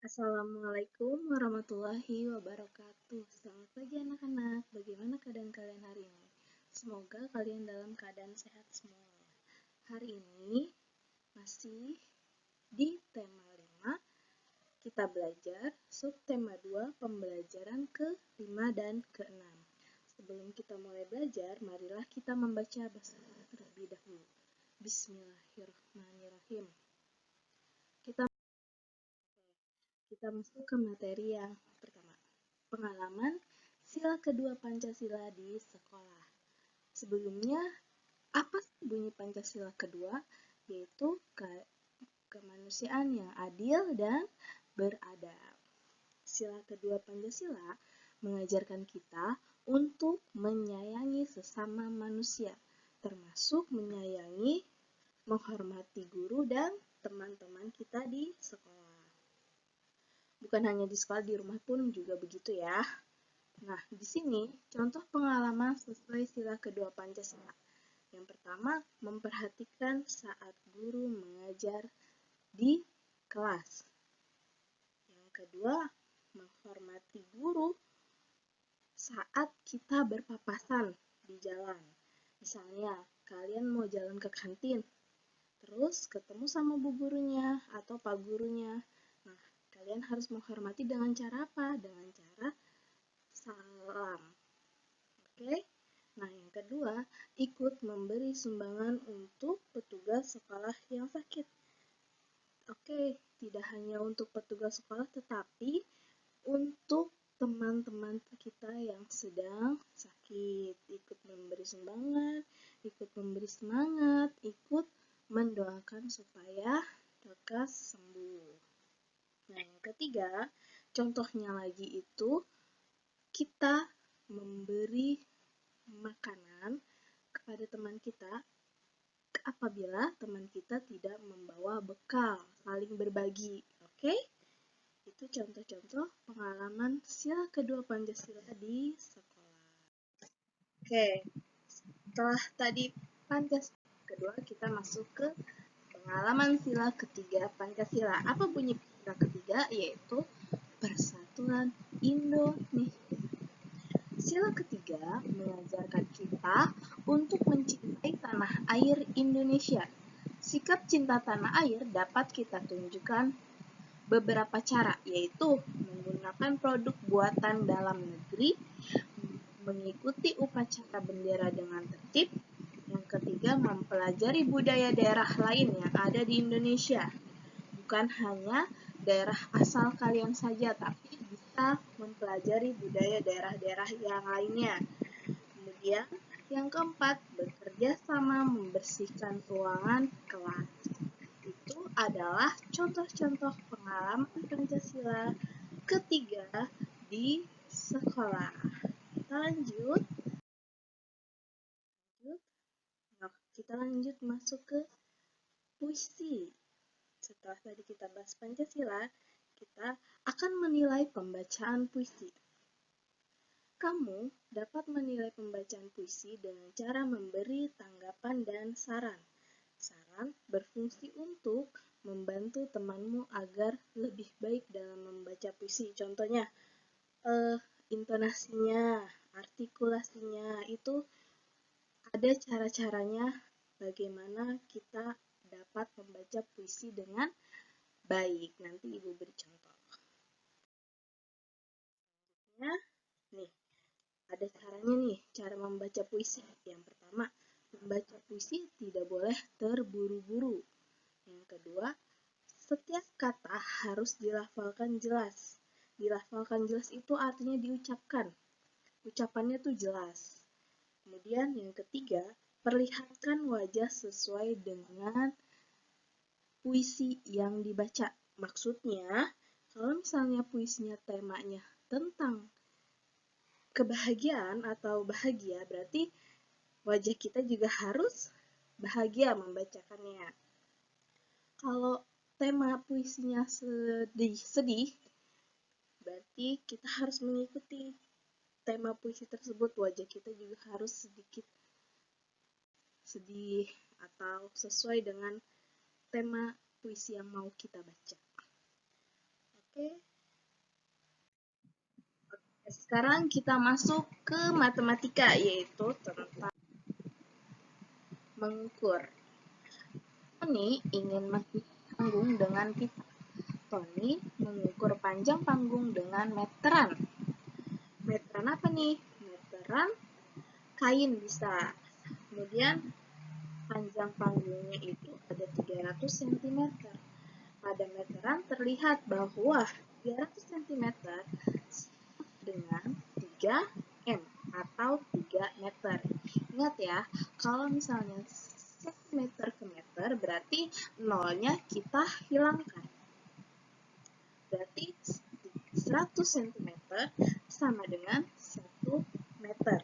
Assalamualaikum warahmatullahi wabarakatuh. Selamat pagi anak-anak. Bagaimana keadaan kalian hari ini? Semoga kalian dalam keadaan sehat semuanya. Hari ini masih di tema 5, kita belajar subtema 2 pembelajaran ke-5 dan ke-6. Sebelum kita mulai belajar, marilah kita membaca basmalah terlebih dahulu. Bismillahirrahmanirrahim. Kita masuk ke materi yang pertama. Pengalaman sila kedua Pancasila di sekolah. Sebelumnya, apa sih bunyi Pancasila kedua? Yaitu kemanusiaan yang adil dan beradab. Sila kedua Pancasila mengajarkan kita untuk menyayangi sesama manusia, termasuk menyayangi, menghormati guru dan teman-teman kita di sekolah. Bukan hanya di sekolah, di rumah pun juga begitu ya. Nah, di sini contoh pengalaman sesuai sila kedua Pancasila. Yang pertama, memperhatikan saat guru mengajar di kelas. Yang kedua, menghormati guru saat kita berpapasan di jalan. Misalnya, kalian mau jalan ke kantin, terus ketemu sama bu gurunya atau pak gurunya. Nah, kalian harus menghormati dengan cara apa? Dengan cara salam. Oke? Nah, yang kedua, ikut memberi sumbangan untuk petugas sekolah yang sakit. Oke, tidak hanya untuk petugas sekolah, tetapi untuk teman-teman kita yang sedang sakit. Ikut memberi sumbangan, ikut memberi semangat, ikut mendoakan supaya lekas sembuh. Nah, yang ketiga, contohnya lagi itu kita memberi makanan kepada teman kita apabila teman kita tidak membawa bekal, saling berbagi. Oke? Itu contoh-contoh pengalaman sila kedua Pancasila di sekolah. Oke, setelah tadi Pancasila kedua, kita masuk ke pengalaman sila ketiga Pancasila. Apa bunyi sila ketiga? Yaitu Persatuan Indonesia. Sila ketiga mengajarkan kita untuk mencintai tanah air Indonesia. Sikap cinta tanah air dapat kita tunjukkan beberapa cara, yaitu menggunakan produk buatan dalam negeri, mengikuti upacara bendera dengan tertib. Yang ketiga, mempelajari budaya daerah lain yang ada di Indonesia. Bukan hanya daerah asal kalian saja, tapi bisa mempelajari budaya daerah-daerah yang lainnya. Kemudian, yang keempat, bekerja sama membersihkan ruangan kelas. Itu adalah contoh-contoh pengalaman Pancasila ketiga di sekolah. Kita lanjut. Nah, kita lanjut masuk ke puisi. Setelah tadi kita bahas Pancasila, kita akan menilai pembacaan puisi. Kamu dapat menilai pembacaan puisi dengan cara memberi tanggapan dan saran. Saran berfungsi untuk membantu temanmu agar lebih baik dalam membaca puisi. Contohnya, intonasinya, artikulasinya, itu ada cara-caranya bagaimana kita dapat membaca puisi dengan baik. Nanti Ibu beri contoh. Ya, nih, ada caranya nih, cara membaca puisi. Yang pertama, membaca puisi tidak boleh terburu-buru. Yang kedua, setiap kata harus dilafalkan jelas. Dilafalkan jelas itu artinya diucapkan. Ucapannya tuh jelas. Kemudian yang ketiga, perlihatkan wajah sesuai dengan puisi yang dibaca. Maksudnya, kalau misalnya puisinya temanya tentang kebahagiaan atau bahagia, berarti wajah kita juga harus bahagia membacakannya. Kalau tema puisinya sedih, berarti kita harus mengikuti tema puisi tersebut. Wajah kita juga harus sedikit sedih atau sesuai dengan tema puisi yang mau kita baca. Oke. Sekarang kita masuk ke matematika, yaitu tentang mengukur. Tony ingin panggung dengan pita. Tony mengukur panjang panggung dengan meteran. Meteran apa nih? Meteran kain bisa. Kemudian panjang panggungnya itu ada 300 cm. Pada meteran terlihat bahwa 300 cm dengan 3 M atau 3 meter. Ingat ya, kalau misalnya cm ke meter berarti nolnya kita hilangkan. Berarti 100 cm sama dengan 1 meter.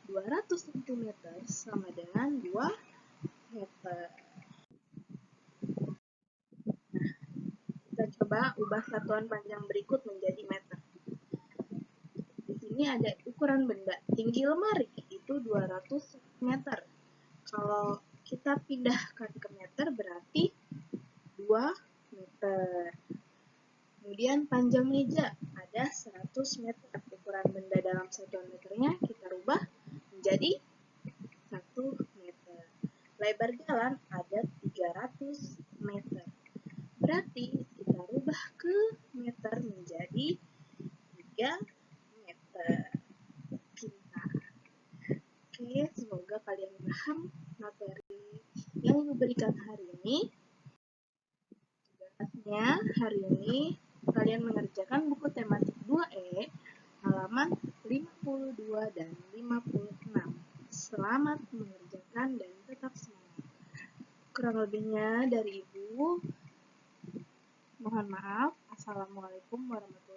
200 cm sama dengan 2 meter. Kita coba ubah satuan panjang berikut menjadi meter. Di sini ada ukuran benda. Tinggi lemari itu 200 meter. Kalau kita pindahkan ke meter berarti 2 meter. Kemudian panjang meja ada 100 meter. Ukuran benda dalam satuan meternya kita rubah menjadi 1 meter. Lebar jalan ada 300 meter. Berarti kita rubah ke meter menjadi 3 meter. Oke, semoga kalian paham materi yang diberikan hari ini. Tugasnya hari ini kalian mengerjakan buku tematik 2E halaman 52 dan 56. Selamat mengerjakan dan tetap semangat. Kurang lebihnya dari Ibu, mohon maaf. Assalamualaikum warahmatullahi wabarakatuh.